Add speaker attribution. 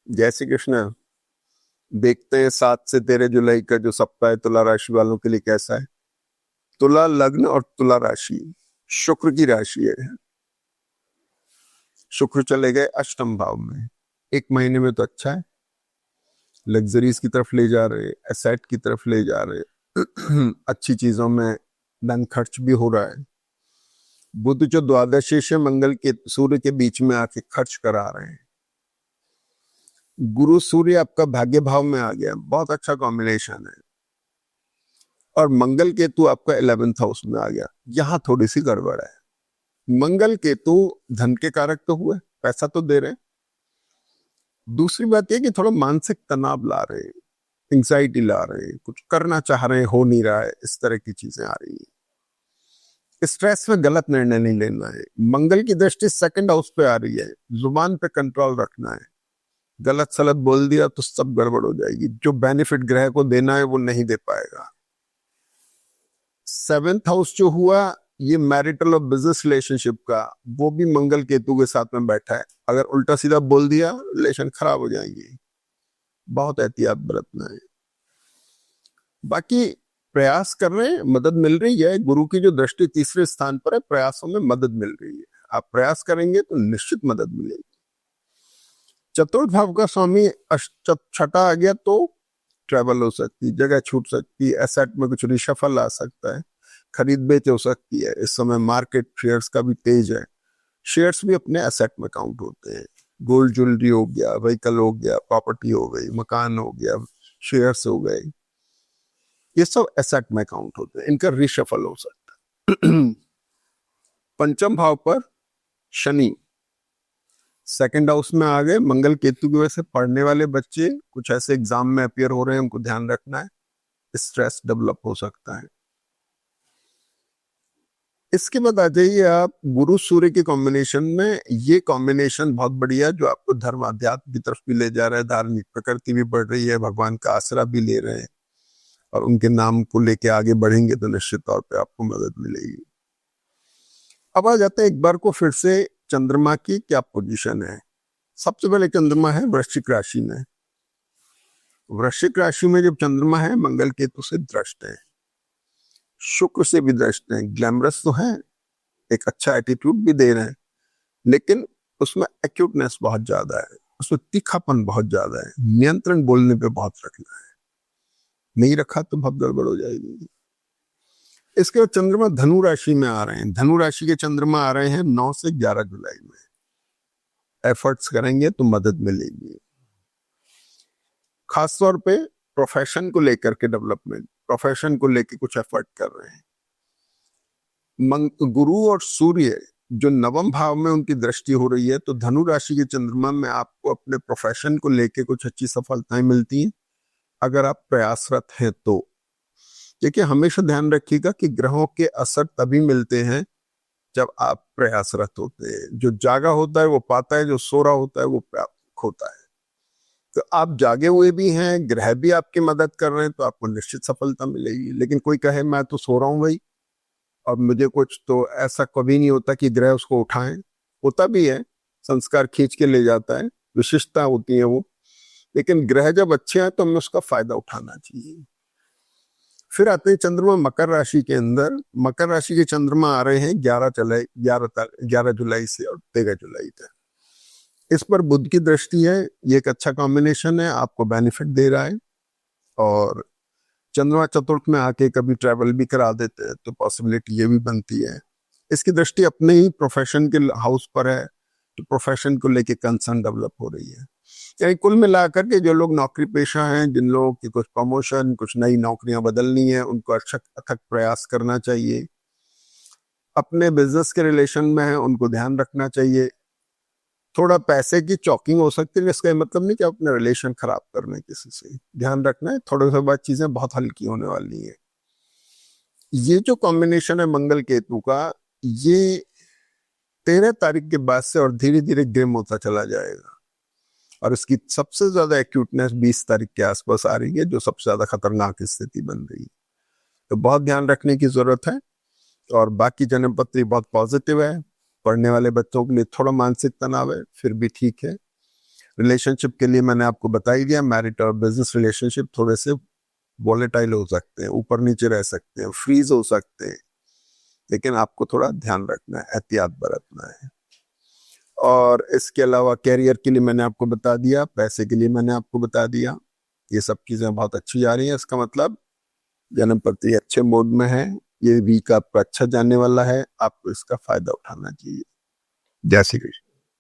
Speaker 1: जय श्री कृष्ण। देखते हैं 7 से 13 जुलाई का जो सप्ताह है तुला राशि वालों के लिए कैसा है। तुला लग्न और तुला राशि शुक्र की राशि है। शुक्र चले गए अष्टम भाव में। एक महीने में तो अच्छा है, लग्जरीज की तरफ ले जा रहे, एसेट की तरफ ले जा रहे अच्छी चीजों में धन खर्च भी हो रहा है। बुध जो द्वादशी से मंगल के सूर्य के बीच में आके खर्च करा रहे हैं। गुरु सूर्य आपका भाग्य भाव में आ गया, बहुत अच्छा कॉम्बिनेशन है। और मंगल केतु आपका 11th हाउस में आ गया, यहां थोड़ी सी गड़बड़ है। मंगल केतु धन के कारक तो हुए, पैसा तो दे रहे, दूसरी बात यह कि थोड़ा मानसिक तनाव ला रहे, एंग्जाइटी ला रहे, कुछ करना चाह रहे हो नहीं रहा है, इस तरह की चीजें आ रही है। स्ट्रेस में गलत निर्णय नहीं लेना है। मंगल की दृष्टि 2nd हाउस पे आ रही है, जुबान पे कंट्रोल रखना है। गलत सलत बोल दिया तो सब गड़बड़ हो जाएगी। जो बेनिफिट ग्रह को देना है वो नहीं दे पाएगा। 7th हाउस जो हुआ ये मैरिटल और बिजनेस रिलेशनशिप का, वो भी मंगल केतु के साथ में बैठा है। अगर उल्टा सीधा बोल दिया रिलेशन खराब हो जाएंगे, बहुत एहतियात बरतना है। बाकी प्रयास कर रहे हैं, मदद मिल रही है। गुरु की जो दृष्टि 3रे स्थान पर है, प्रयासों में मदद मिल रही है। आप प्रयास करेंगे तो निश्चित मदद मिलेगी। चतुर्थ भाव का स्वामी छठा आ गया तो ट्रैवल हो सकती, जगह छूट सकती, एसेट में कुछ रिशफल आ सकता है, खरीद बेच हो सकती है। इस समय मार्केट शेयर्स का भी तेज है, शेयर्स भी अपने एसेट में काउंट होते हैं। गोल्ड ज्वेलरी हो गया, व्हीकल हो गया, प्रॉपर्टी हो गई, मकान हो गया, शेयर्स हो गए, ये सब एसेट में काउंट होते हैं, इनका रिशफल हो सकता है। पंचम भाव पर शनि 2nd हाउस में आ गए, मंगल केतु की वजह से पढ़ने वाले बच्चे कुछ ऐसे एग्जाम में अपियर हो रहे हैं, उनको ध्यान रखना है, स्ट्रेस डेवलप हो सकता है। इसके बाद आ जाइए आप गुरु सूर्य के कॉम्बिनेशन में। ये कॉम्बिनेशन बहुत बढ़िया, जो आपको धर्म अध्यात्म की तरफ भी ले जा रहा है, धार्मिक प्रकृति भी बढ़ रही है, भगवान का आसरा भी ले रहे हैं, और उनके नाम को लेके आगे बढ़ेंगे तो निश्चित तौर पे आपको मदद मिलेगी। अब आ जाते हैं एक बार को फिर से चंद्रमा की क्या पोजीशन है। सबसे पहले चंद्रमा है वृश्चिक राशि में। वृश्चिक राशि में जब चंद्रमा है, मंगल केतु से दृष्ट है, शुक्र से भी दृष्ट है। ग्लैमरस तो है, एक अच्छा एटीट्यूड भी दे रहे हैं, लेकिन उसमें एक्यूटनेस बहुत ज्यादा है, उसमें तीखापन बहुत ज्यादा है। नियंत्रण बोलने पे बहुत रखना है, नहीं रखा तो बहुत गड़बड़ हो जाएगी। इसके बाद चंद्रमा धनु राशि में आ रहे हैं। धनु राशि के चंद्रमा आ रहे हैं 9 से 11 जुलाई में। एफर्ट्स करेंगे तो मदद मिलेगी, खासतौर पे प्रोफेशन को लेकर के, डेवलपमेंट प्रोफेशन को लेकर कुछ एफर्ट कर रहे हैं। गुरु और सूर्य जो 9वें भाव में उनकी दृष्टि हो रही है, तो धनु राशि के चंद्रमा में आपको अपने प्रोफेशन को लेकर कुछ अच्छी सफलताएं मिलती हैं, अगर आप प्रयासरत हैं तो। देखिए, हमेशा ध्यान रखिएगा कि ग्रहों के असर तभी मिलते हैं जब आप प्रयासरत होते हैं। जो जागा होता है वो पाता है, जो सो रहा होता है वो खोता है। तो आप जागे हुए भी हैं, ग्रह भी आपकी मदद कर रहे हैं, तो आपको निश्चित सफलता मिलेगी। लेकिन कोई कहे मैं तो सो रहा हूं भाई और मुझे कुछ, तो ऐसा कभी नहीं होता कि ग्रह उसको उठाएं। होता भी है, संस्कार खींच के ले जाता है, विशिष्टता होती है वो, लेकिन ग्रह जब अच्छे हैं तो हमें उसका फायदा उठाना चाहिए। फिर आते हैं चंद्रमा मकर राशि के अंदर। मकर राशि के चंद्रमा आ रहे हैं 11 जुलाई से और 13 जुलाई तक। इस पर बुध की दृष्टि है, ये एक अच्छा कॉम्बिनेशन है, आपको बेनिफिट दे रहा है। और चंद्रमा चतुर्थ में आके कभी ट्रैवल भी करा देते हैं तो पॉसिबिलिटी ये भी बनती है। इसकी दृष्टि अपने ही प्रोफेशन के हाउस पर है, तो प्रोफेशन को लेके कंसर्न डेवलप हो रही है। यानी कुल मिलाकर के जो लोग नौकरी पेशा हैं, जिन लोगों की कुछ प्रमोशन, कुछ नई नौकरियां बदलनी है, उनको अथक प्रयास करना चाहिए। अपने बिजनेस के रिलेशन में है, उनको ध्यान रखना चाहिए। थोड़ा पैसे की चॉकिंग हो सकती है, इसका मतलब नहीं कि अपने रिलेशन खराब करना है किसी से, ध्यान रखना है। थोड़े से बाद चीजें बहुत हल्की होने वाली है। ये जो कॉम्बिनेशन है मंगल केतु का, ये 13 तारीख के बाद से और धीरे धीरे ग्रिम होता चला जाएगा, और इसकी सबसे ज्यादा एक्यूटनेस 20 तारीख के आसपास आ रही है, जो सबसे ज्यादा खतरनाक स्थिति बन रही है। तो बहुत ध्यान रखने की जरूरत है। और बाकी जन्मपत्री बहुत पॉजिटिव है। पढ़ने वाले बच्चों के लिए थोड़ा मानसिक तनाव है, फिर भी ठीक है। रिलेशनशिप के लिए मैंने आपको बता ही दिया, मैरिट और बिजनेस रिलेशनशिप थोड़े से वॉलेटाइल हो सकते हैं, ऊपर नीचे रह सकते हैं, फ्रीज हो सकते हैं, लेकिन आपको थोड़ा ध्यान रखना है, एहतियात बरतना है। और इसके अलावा कैरियर के लिए मैंने आपको बता दिया, पैसे के लिए मैंने आपको बता दिया, ये सब चीजें बहुत अच्छी जा रही हैं। इसका मतलब जन्मपति अच्छे मूड में है, ये वीक आपका अच्छा जाने वाला है, आपको इसका फायदा उठाना चाहिए। जय श्री कृष्ण।